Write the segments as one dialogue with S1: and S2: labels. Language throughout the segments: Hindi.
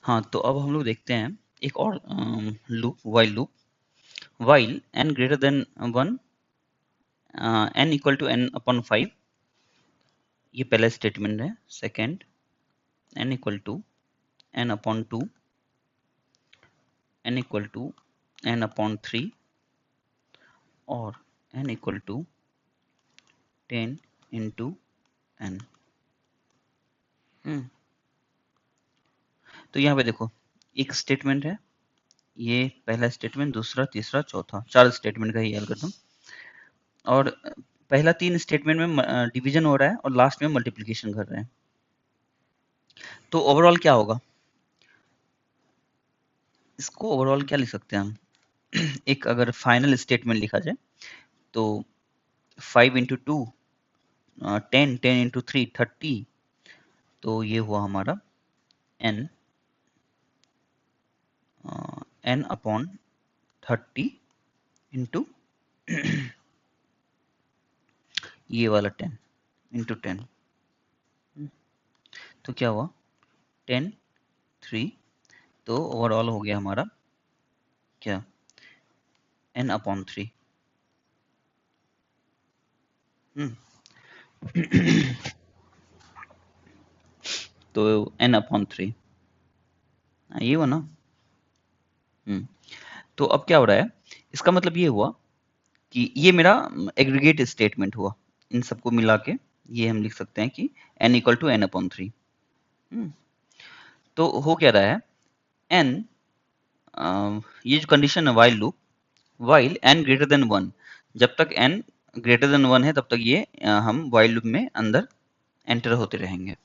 S1: हाँ, तो अब हम लोग देखते हैं एक और loop, while loop. While n greater than 1, n equal to n upon 5, ये पहला स्टेटमेंट है। Second, n equal to n upon 2, n equal to n upon 3 और n equal to 10 into n। तो यहाँ पे देखो एक स्टेटमेंट है, ये पहला स्टेटमेंट, दूसरा, तीसरा, चौथा, 4 स्टेटमेंट का ही एल्गोरिथम। और पहला 3 स्टेटमेंट में डिवीजन हो रहा है और लास्ट में मल्टीप्लिकेशन कर रहे हैं। तो ओवरऑल क्या होगा, इसको ओवरऑल क्या लिख सकते हैं हम एक अगर फाइनल स्टेटमेंट लिखा जाए तो 5 इंटू 2 10, 10 इंटू 3 30, तो ये हुआ हमारा n, n अपॉन 30 इंटू ये वाला 10 इंटू 10, तो क्या हुआ 10 3, तो ओवरऑल हो गया हमारा क्या n अपॉन 3। तो n अपॉन 3 ये हुआ ना। तो अब क्या हो रहा है, इसका मतलब ये हुआ कि ये मेरा एग्रीगेट स्टेटमेंट हुआ, इन सबको मिला के ये हम लिख सकते हैं कि n equal to n upon 3। तो हो क्या रहा है, n, ये जो कंडीशन है while loop, while n greater than 1, जब तक n ग्रेटर देन 1 है तब तक ये हम वाइल लूप में अंदर एंटर होते रहेंगे।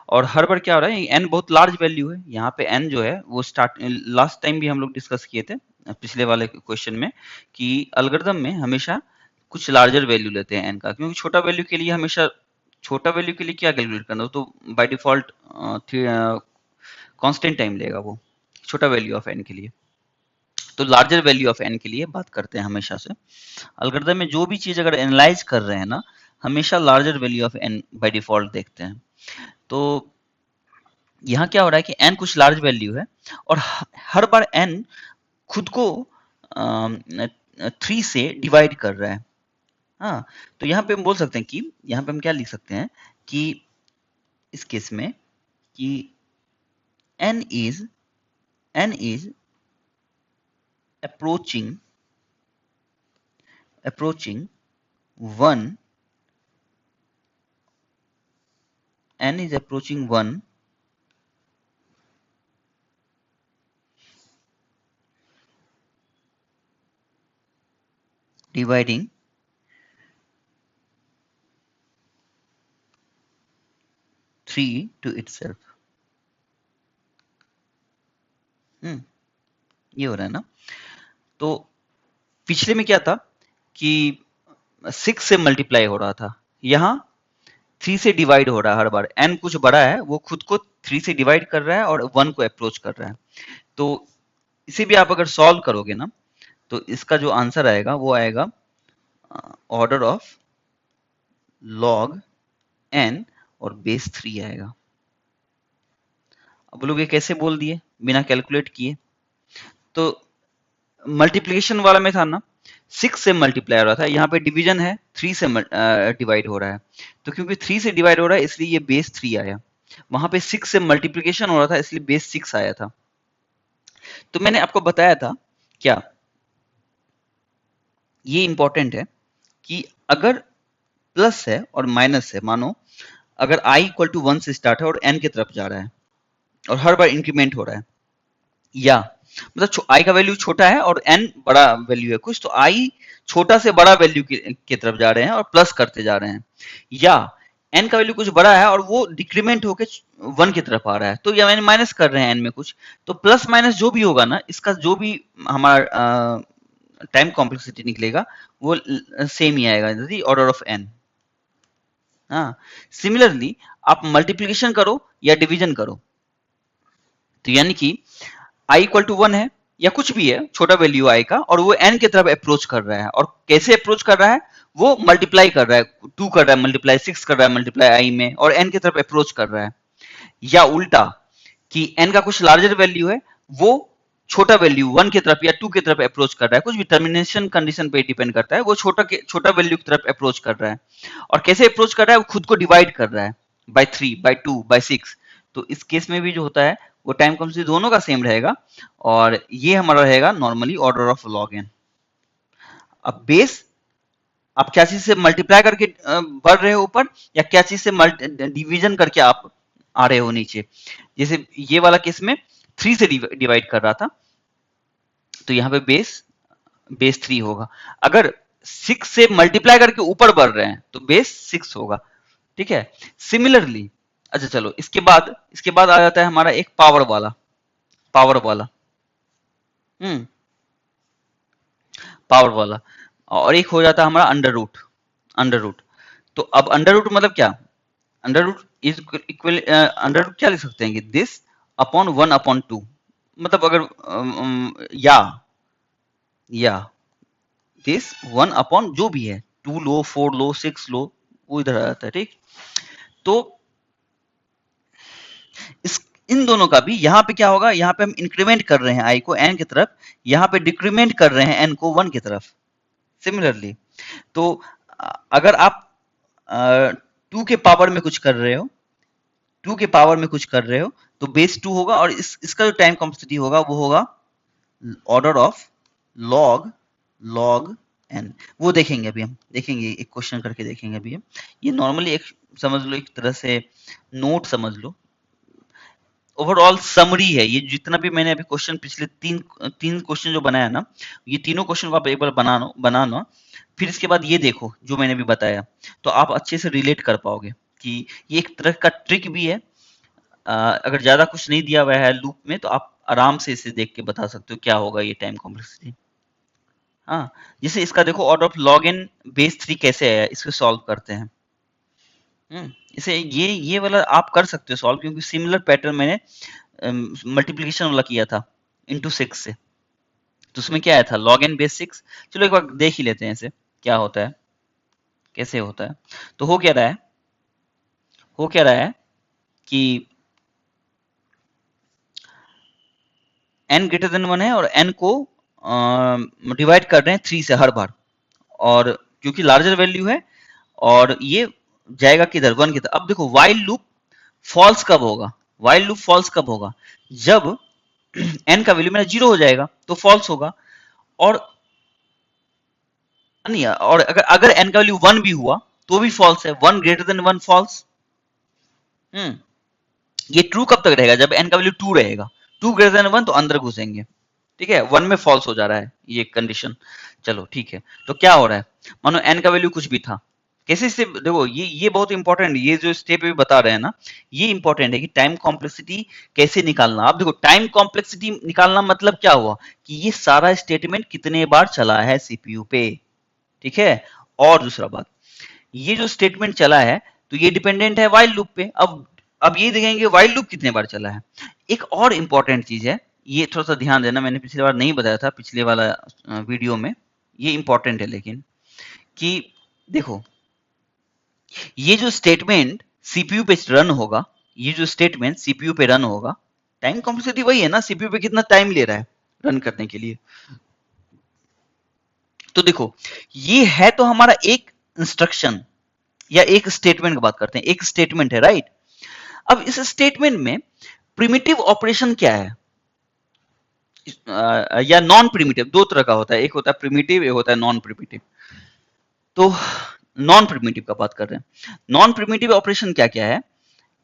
S1: और हर बार क्या हो रहा है, n बहुत लार्ज वैल्यू है, यहाँ पे n जो है वो लास्ट टाइम भी हम लोग डिस्कस किए थे पिछले वाले क्वेश्चन में कि एल्गोरिथम में हमेशा कुछ लार्जर वैल्यू लेते हैं n का, क्योंकि छोटा वैल्यू के लिए हमेशा, छोटा वैल्यू के लिए क्या कैलकुलेट करना हो, तो बाय डिफॉल्ट कांस्टेंट टाइम लेगा वो छोटा वैल्यू ऑफ n के लिए। तो लार्जर वैल्यू ऑफ n के लिए बात करते हैं हमेशा से। एल्गोरिथम में जो भी चीज अगर एनालाइज कर रहे हैं ना, हमेशा larger value of n by default देखते हैं। तो यहाँ क्या हो रहा है कि n कुछ लार्ज वैल्यू है और हर बार n खुद को 3 से डिवाइड कर रहा है। हाँ, तो यहाँ पे हम बोल सकते हैं कि यहाँ पे हम क्या लिख सकते हैं कि इस केस में कि n is approaching 1, n is approaching 1 dividing 3 to itself। ये हो रहा है ना। तो पिछले में क्या था कि 6 से मल्टीप्लाई हो रहा था, यहाँ 3 से डिवाइड हो रहा है। हर बार n कुछ बड़ा है, वो खुद को 3 से डिवाइड कर रहा है और 1 को अप्रोच कर रहा है। तो इसे भी आप अगर सॉल्व करोगे ना, तो इसका जो आंसर आएगा वो आएगा ऑर्डर ऑफ लॉग n और बेस 3 आएगा। अब लोग ये कैसे बोल दिए बिना कैलकुलेट किए, तो मल्टीप्लिकेशन वाला में था ना, 6 से मल्टीप्लाई हो रहा था, यहाँ पे डिवीजन है 3 से डिवाइड हो रहा है। तो क्योंकि 3 से डिवाइड हो रहा है इसलिए ये बेस 3 आया, वहां पे 6 से मल्टीप्लिकेशन हो रहा था इसलिए बेस 6 आया था। तो मैंने आपको बताया था क्या, ये इंपॉर्टेंट है कि अगर प्लस है और माइनस है, मानो अगर i इक्वल टू 1 से स्टार्ट है और n की तरफ जा रहा है और हर बार इंक्रीमेंट हो रहा है, या मतलब i का वैल्यू छोटा है और n बड़ा वैल्यू है कुछ, तो i छोटा से बड़ा वैल्यू की तरफ जा रहे हैं और प्लस करते जा रहे हैं, या n का वैल्यू कुछ बड़ा है और वो डिक्रीमेंट होकर 1 की तरफ आ रहा है, तो या मैंने माइनस कर रहे हैं n में कुछ, तो प्लस माइनस जो भी होगा ना, इसका जो भी हमारा टाइम कॉम्प्लेक्सिटी निकलेगा वो सेम ही आएगा, द ऑर्डर ऑफ n। हाँ, सिमिलरली आप मल्टीप्लिकेशन करो या डिवीजन करो, तो यानी कि i इक्वल टू 1 है या कुछ भी है छोटा वैल्यू i का, और वो n की तरफ अप्रोच कर रहा है, और कैसे अप्रोच कर रहा है, वो मल्टीप्लाई कर रहा है, 2 कर रहा है मल्टीप्लाई, 6 कर रहा है मल्टीप्लाई i में, और n की तरफ अप्रोच कर रहा है। या उल्टा कि n का कुछ लार्जर वैल्यू है, वो छोटा वैल्यू 1 की तरफ या 2 की तरफ अप्रोच कर रहा है, कुछ भी टर्मिनेशन कंडीशन पे डिपेंड करता है, वो छोटा वैल्यू की तरफ अप्रोच कर रहा है। और कैसे अप्रोच कर रहा है, वो खुद को डिवाइड कर रहा है बाय 3, बाय 2, बाय 6। तो इस केस में भी जो होता है वो टाइम कॉम्प्लेक्सिटी दोनों का सेम रहेगा, और ये हमारा रहेगा normally order of log N. अब बेस आप क्या चीज से मल्टीप्लाई करके बढ़ रहे हो ऊपर, या क्या चीज से डिवीजन करके आप आ रहे हो नीचे। जैसे ये वाला केस में 3 से डिवाइड कर रहा था, तो यहाँ पे बेस 3 होगा। अगर 6 से मल्टीप्लाई करके ऊपर बढ़ रहे हैं तो बेस 6 होगा। ठीक है, सिमिलरली अच्छा चलो इसके बाद आ जाता है हमारा एक पावर वाला पावर वाला, और एक हो जाता है हमारा अंडर रूट। तो अब अंडर रूट मतलब क्या, under root is equal, under root क्या लिख सकते हैं कि दिस अपॉन 1/2, मतलब अगर या दिस 1 जो भी है, 2 लो 4 लो 6 लो, वो इधर आ जाता है। ठीक, तो इस इन दोनों का भी यहाँ पे क्या होगा, यहाँ पे हम इंक्रीमेंट कर रहे हैं आई को n की तरफ, यहाँ पे डिक्रीमेंट कर रहे हैं n को 1 की तरफ। सिमिलरली तो अगर आप 2 के पावर में कुछ कर रहे हो, 2 के पावर में कुछ कर रहे हो, तो बेस 2 होगा, और इसका जो टाइम कॉम्प्लेक्सिटी होगा वो होगा ऑर्डर ऑफ लॉग एन। वो देखेंगे अभी, हम देखेंगे एक क्वेश्चन करके देखेंगे अभी हम। ये नॉर्मली एक समझ लो, एक तरह से नोट समझ लो, ओवरऑल समरी है ये। जितना भी मैंने अभी क्वेश्चन पिछले तीन क्वेश्चन जो बनाया ना, ये तीनों क्वेश्चन को आप एक बार बनाना, फिर इसके बाद ये देखो जो मैंने भी बताया, तो आप अच्छे से रिलेट कर पाओगे कि ये एक तरह का ट्रिक भी है। अगर ज्यादा कुछ नहीं दिया हुआ है लूप में, तो आप आराम से इसे देख के बता सकते हो क्या होगा ये टाइम कॉम्प्लेक्सिटी। हाँ, जैसे इसका देखो order of log N base 3 कैसे आया, इसको सॉल्व करते हैं। इसे ये वाला आप कर सकते हो सॉल्व, क्योंकि सिमिलर पैटर्न मैंने मल्टीप्लिकेशन वाला किया था इंटू 6 से, तो उसमें क्या आया था लॉग एन बेस 6। चलो एक बार देख ही लेते हैं इसे क्या होता है, कैसे होता है। तो हो क्या रहा है कि n ग्रेटर देन 1 है, और n को डिवाइड कर रहे हैं 3 से हर बार, और क्योंकि लार्जर वैल्यू है, और ये जाएगा किधर 1 की तरफ। अब देखो वाइल लूप फॉल्स कब होगा, जब n का वैल्यू मेरा 0 हो जाएगा तो फॉल्स होगा, और नहीं, और अगर n का वैल्यू 1 भी हुआ तो भी फॉल्स है। 1 ग्रेटर देन 1 फॉल्स। ये ट्रू कब तक रहेगा, जब n का वैल्यू 2 रहेगा। 2 ग्रेटर देन 1 तो अंदर घुसेंगे। ठीक है, 1 में फॉल्स हो जा रहा है ये कंडीशन। चलो ठीक है, तो क्या हो रहा है, मानो n का वैल्यू कुछ भी था, कैसे से देखो, ये बहुत इंपॉर्टेंट, ये जो स्टेप भी बता रहे हैं ना, ये इंपॉर्टेंट है कि टाइम कॉम्प्लेक्सिटी कैसे निकालना। आप देखो टाइम कॉम्प्लेक्सिटी निकालना मतलब क्या हुआ, कि ये सारा स्टेटमेंट कितने बार चला है सीपीयू पे। ठीक है, और दूसरा बात, ये जो स्टेटमेंट चला है तो ये डिपेंडेंट है वाइल लूप पे। अब ये देखेंगे वाइल लूप कितने बार चला है। एक और इंपॉर्टेंट चीज है, ये थोड़ा सा ध्यान देना, मैंने पिछली बार नहीं बताया था पिछले वाला वीडियो में, ये इंपॉर्टेंट है लेकिन, कि देखो ये जो स्टेटमेंट सीपीयू पे रन होगा, टाइम कॉम्प्लेक्सिटी वही है ना, सीपीयू पे कितना टाइम ले रहा है रन करने के लिए। तो देखो ये है तो हमारा एक इंस्ट्रक्शन या एक स्टेटमेंट की बात करते हैं, एक स्टेटमेंट है राइट। अब इस स्टेटमेंट में प्रिमिटिव ऑपरेशन क्या है, या नॉन प्रिमिटिव, दो तरह का होता है, एक होता है प्रिमिटिव, एक होता है नॉन प्रिमिटिव। तो नॉन प्रिमिटिव का बात कर रहे हैं। नॉन प्रिमिटिव ऑपरेशन क्या क्या है,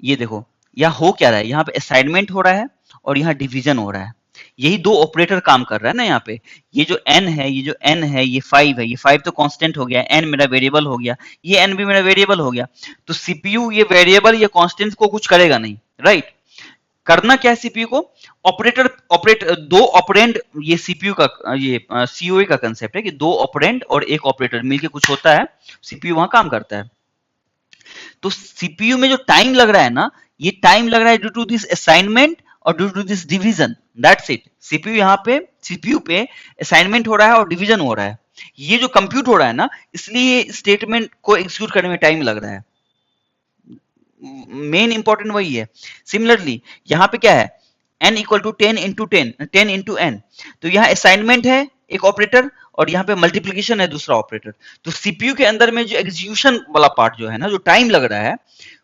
S1: ये देखो यहाँ हो क्या रहा है, यहाँ पे असाइनमेंट हो रहा है और यहाँ डिवीजन हो रहा है। यही दो ऑपरेटर काम कर रहा है ना यहाँ पे। ये जो n है, ये 5 है, ये 5 तो कांस्टेंट हो गया, n मेरा वेरिएबल हो गया, ये n भी मेरा वेरिएबल हो गया। तो सीपीयू ये वेरिएबल या कांस्टेंट को कुछ करेगा नहीं, राइट। करना क्या है सीपीयू को, ऑपरेट दो ऑपरेंड, ये सीपीयू का ये सीओए का कंसेप्ट है कि दो ऑपरेंड और एक ऑपरेटर मिलके कुछ होता है, सीपीयू वहां काम करता है। तो सीपीयू में जो टाइम लग रहा है ना, ये टाइम लग रहा है ड्यू टू दिस असाइनमेंट और due to this division, that's it. CPU पे असाइनमेंट हो रहा है और डिवीजन हो रहा है। ये जो कंप्यूट हो रहा है ना, इसलिए स्टेटमेंट को एग्जीक्यूट करने में टाइम लग रहा है। मेन इंपॉर्टेंट वही है। सिमिलरली यहाँ पे क्या है, n इक्वल टू 10 तो यहाँ असाइनमेंट है एक ऑपरेटर और यहाँ पे मल्टीप्लीकेशन है दूसरा ऑपरेटर। तो सीपीयू के अंदर में जो एग्जीक्यूशन वाला पार्ट जो है ना, जो टाइम लग रहा है,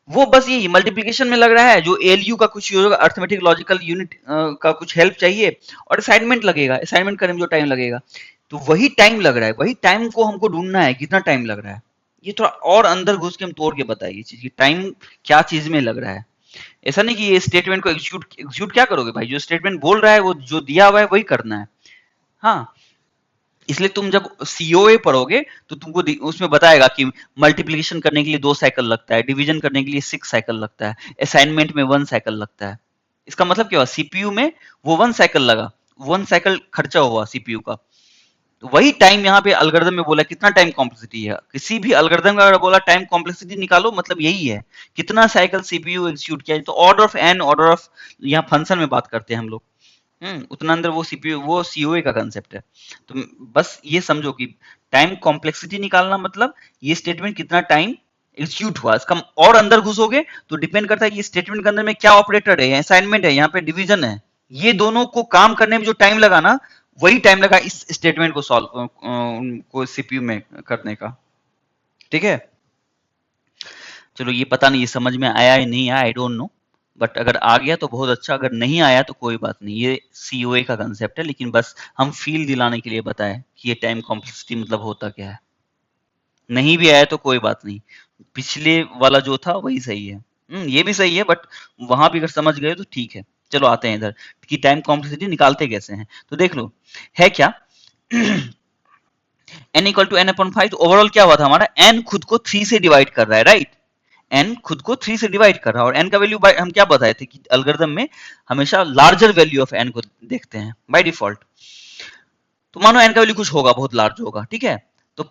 S1: वो बस ये मल्टीप्लीकेशन में लग रहा है। जो एलयू का कुछ होगा, अर्थमेटिक लॉजिकल यूनिट का कुछ हेल्प चाहिए, और असाइनमेंट लगेगा, असाइनमेंट करने में जो टाइम लगेगा, तो वही टाइम लग रहा है। वही टाइम को हमको ढूंढना है, कितना टाइम लग रहा है। ये थोड़ा और अंदर घुस के हम तोड़ के बताइए चीज की टाइम क्या चीज में लग रहा है। ऐसा नहीं कि ये स्टेटमेंट को एग्जीक्यूट क्या करोगे भाई, जो स्टेटमेंट बोल रहा है वो जो दिया हुआ है वही करना है। हाँ, इसलिए तुम जब सीओए पढ़ोगे तो तुमको उसमें बताएगा कि मल्टीप्लिकेशन करने के लिए 2 साइकिल लगता है, डिवीजन करने के लिए 6 साइकिल लगता है, असाइनमेंट में 1 साइकिल लगता है। इसका मतलब क्या हुआ, सीपीयू में वो 1 साइकिल लगा, 1 साइकिल खर्चा हुआ सीपीयू का। तो वही टाइम यहाँ पे एल्गोरिथम में बोला कितना टाइम कॉम्प्लेक्सिटी है। किसी भी एल्गोरिथम का अगर बोला टाइम कॉम्प्लेक्सिटी निकालो, मतलब यही है कितना साइकिल सीपीयू एग्जीक्यूट किया। तो order of N, order of, यहाँ फंक्शन में बात करते हैं हम लोग, उतना अंदर वो सीपीयू, वो सीओए का कंसेप्ट है। तो बस ये समझो कि टाइम कॉम्प्लेक्सिटी निकालना मतलब ये स्टेटमेंट कितना टाइम एग्जीक्यूट हुआ। इसका और अंदर घुसोगे तो डिपेंड करता है ये स्टेटमेंट के अंदर में क्या ऑपरेटर है, असाइनमेंट है, यहाँ पे डिवीजन है। ये दोनों को काम करने में जो टाइम लगा ना, वही टाइम लगा इस स्टेटमेंट को सॉल्व को सीपीयू में करने का। ठीक है, चलो ये पता नहीं ये समझ में आया या नहीं आया, आई डोंट नो, बट अगर आ गया तो बहुत अच्छा, अगर नहीं आया तो कोई बात नहीं। ये सीओए का कंसेप्ट है, लेकिन बस हम फील दिलाने के लिए बताएं कि ये टाइम कॉम्प्लेक्सिटी मतलब होता क्या है। नहीं भी आया तो कोई बात नहीं, पिछले वाला जो था वही सही है। ये भी सही है, बट वहां भी अगर समझ गए तो ठीक है। चलो आते हैं इधर कि टाइम कॉम्प्लेक्सिटी निकालते कैसे हैं। तो देख लो है क्या n equal to N upon 5। तो ओवरऑल क्या हुआ था हमारा, n खुद को 3 से डिवाइड कर रहा है, राइट। n खुद को 3 से डिवाइड कर रहा है, और n का वैल्यू हम क्या बताए थे कि एल्गोरिथम में हमेशा लार्जर वैल्यू ऑफ n को देखते हैं बाय डिफॉल्ट। तो मानो n का वैल्यू कुछ होगा, बहुत लार्ज होगा, ठीक है। तो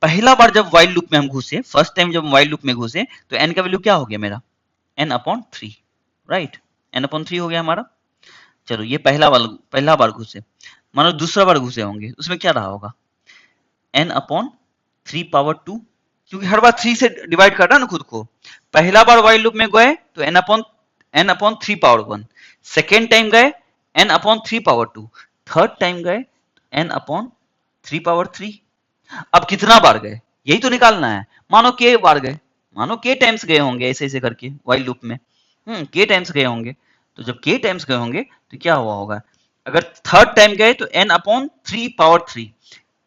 S1: पहला बार जब व्हाइल लूप में हम घुसे, फर्स्ट टाइम जब व्हाइल लूप में घुसे, तो n का वैल्यू क्या हो गया मेरा, n upon 3, right. n upon 3 हो गया हमारा। चलो ये पहला बार घुसे, मानो दूसरा बार घुसे होंगे, उसमें क्या रहा होगा, n अपॉन 3 पावर 2, क्योंकि हर बार 3 से डिवाइड कर रहा है ना खुद को। पहला बार व्हाइल लूप में गए तो n upon 3 power 1, second time गए n upon 3 power 2, third time गए n अपॉन 3 पावर 3। अब कितना बार गए यही तो निकालना है। मानो k बार गए, मानो k टाइम्स गए होंगे ऐसे ऐसे करके व्हाइल लूप में, k टाइम्स गए होंगे। तो जब k टाइम्स गए होंगे तो क्या हुआ होगा, अगर थर्ड टाइम गए तो n upon 3 power 3,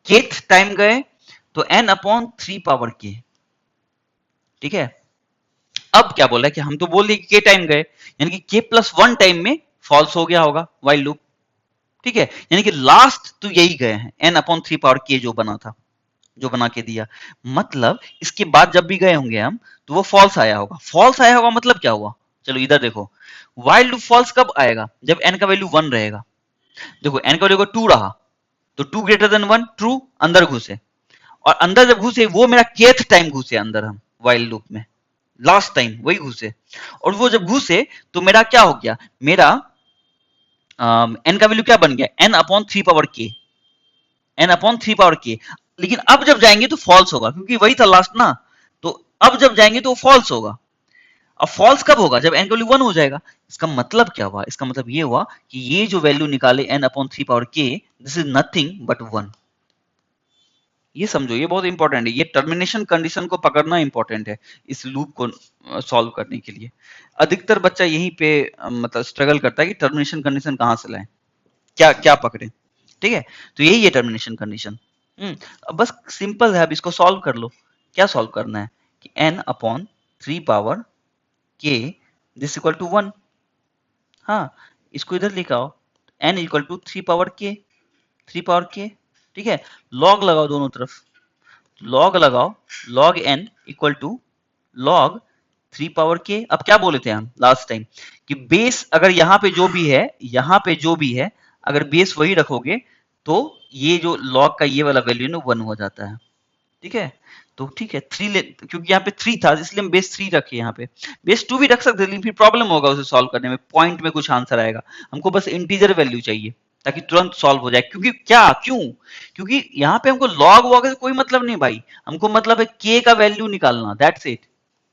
S1: kth time गए तो n अपॉन 3 पावर k। ठीक है, अब क्या बोला है कि हम तो बोल दिए कि k टाइम गए, यानी कि k प्लस 1 टाइम में फॉल्स हो गया होगा व्हाइल लूप। ठीक है, यानी कि लास्ट तो यही गए हैं, n अपॉन 3 पावर k जो बना था, जो बना के दिया। मतलब इसके बाद जब भी गए होंगे हम तो वो फॉल्स आया होगा। फॉल्स आया होगा मतलब क्या हुआ, चलो इधर देखो, व्हाइल लूप फॉल्स कब आएगा, जब n का वैल्यू 1 रहेगा। देखो n का वैल्यू 2 रहा तो 2 ग्रेटर देन 1 ट्रू, अंदर घुसे, और अंदर जब घुसे वो मेरा केथ टाइम घुसे अंदर हम व्हाइल लूप में, लास्ट टाइम वही घुसे। और वो जब घुसे तो मेरा क्या हो गया, मेरा n का वैल्यू क्या बन गया, n upon 3 power k, n upon 3 power k। लेकिन अब जब जाएंगे तो फॉल्स होगा, क्योंकि वही था लास्ट ना। तो अब जब जाएंगे तो फॉल्स होगा। अब फॉल्स कब होगा, जब n का वैल्यू 1 हो जाएगा। इसका मतलब क्या हुआ, इसका मतलब ये हुआ कि ये जो वैल्यू निकाले n upon 3 power k, this is nothing but 1। ये समझो, ये बहुत इंपॉर्टेंट है। ये टर्मिनेशन कंडीशन को पकड़ना इंपॉर्टेंट है इस लूप को सॉल्व करने के लिए। अधिकतर बच्चा यहीं पे मतलब स्ट्रगल करता है कि टर्मिनेशन कंडीशन कहाँ से लाएं, क्या क्या पकड़े। ठीक है, तो यही है टर्मिनेशन कंडीशन। अब बस सिंपल है, अब इसको सॉल्व कर लो। क्या सॉल्व करना है कि n upon 3 power k this equal to 1। हाँ, इसको इधर लेकर आओ, n equal to 3 power k, 3 power k। ठीक है, लॉग लगाओ दोनों तरफ, लॉग लगाओ, log n equal to log 3 power k। अब क्या बोले थे हम लास्ट टाइम कि बेस अगर यहाँ पे जो भी है, यहाँ पे जो भी है, अगर बेस वही रखोगे तो ये जो लॉग का ये वाला वैल्यू ना 1 हो जाता है। ठीक है, तो ठीक है 3 ले, क्योंकि यहाँ पे 3 था इसलिए हम बेस 3 रखे। यहाँ पे बेस 2 भी रख सकते, लेकिन फिर प्रॉब्लम होगा उसे सॉल्व करने में, पॉइंट में कुछ आंसर आएगा। हमको बस इंटीजर वैल्यू चाहिए ताकि तुरंत सॉल्व हो जाए। क्योंकि क्या, क्यों, क्योंकि यहाँ पे हमको लॉग वॉग से कोई मतलब नहीं भाई, हमको मतलब है k का वैल्यू निकालना, दैट्स इट।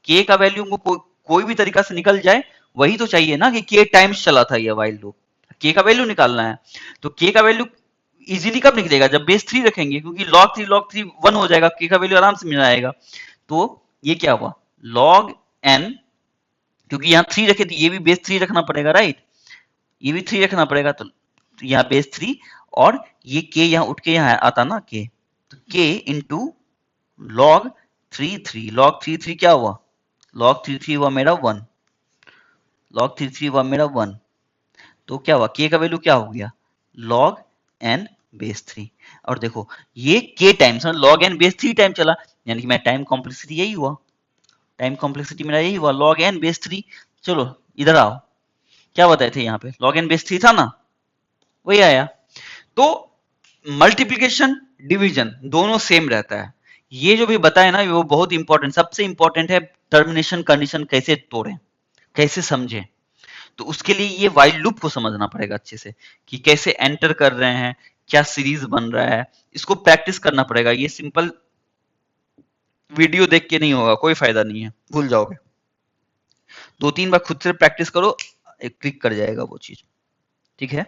S1: k का वैल्यू हमको कोई भी तरीका से निकल जाए वही तो चाहिए ना कि के टाइम्स चला था ये वाइल लूप, के का वैल्यू निकालना है। तो के का वैल्यू इजीली कब निकलेगा, जब बेस 3 रखेंगे, क्योंकि log 3 1 हो जाएगा, के का वैल्यू आराम से मिल जाएगा। तो ये क्या हुआ, log n, क्योंकि यहाँ 3 रखे तो ये भी बेस 3 रखना पड़ेगा, राइट, ये भी 3 रखना पड़ेगा, तो यहाँ बेस 3, और ये के यहाँ उठ के यहाँ आता ना के, तो के इंटू log 3 log 3 क्या हुआ, log 3 हुआ मेरा 1, log 3 हुआ मेरा 1, तो क्या हुआ, के का वैल्यू क्या हो गया, log n बेस 3। और देखो ये के times log n base 3 time चला, यानी कि मैं टाइम कॉम्प्लेक्सिटी यही हुआ, टाइम कॉम्प्लेक्सिटी मेरा यही हुआ log n बेस 3। चलो इधर आओ, क्या बताए थे यहाँ पे, log n बेस 3 था ना, वही आया। तो मल्टीप्लीकेशन डिवीजन दोनों सेम रहता है, ये जो भी बताया ना वो बहुत इंपॉर्टेंट, सबसे इंपॉर्टेंट है, टर्मिनेशन कंडीशन कैसे तोड़ें, कैसे समझें। तो उसके लिए ये वाइल लूप को समझना पड़ेगा अच्छे से, कि कैसे एंटर कर रहे हैं, क्या सीरीज बन रहा है, इसको प्रैक्टिस करना पड़ेगा। ये सिंपल वीडियो देख के नहीं होगा, कोई फायदा नहीं है, भूल जाओगे। 2-3 बार खुद से प्रैक्टिस करो, क्लिक कर जाएगा वो चीज, ठीक है।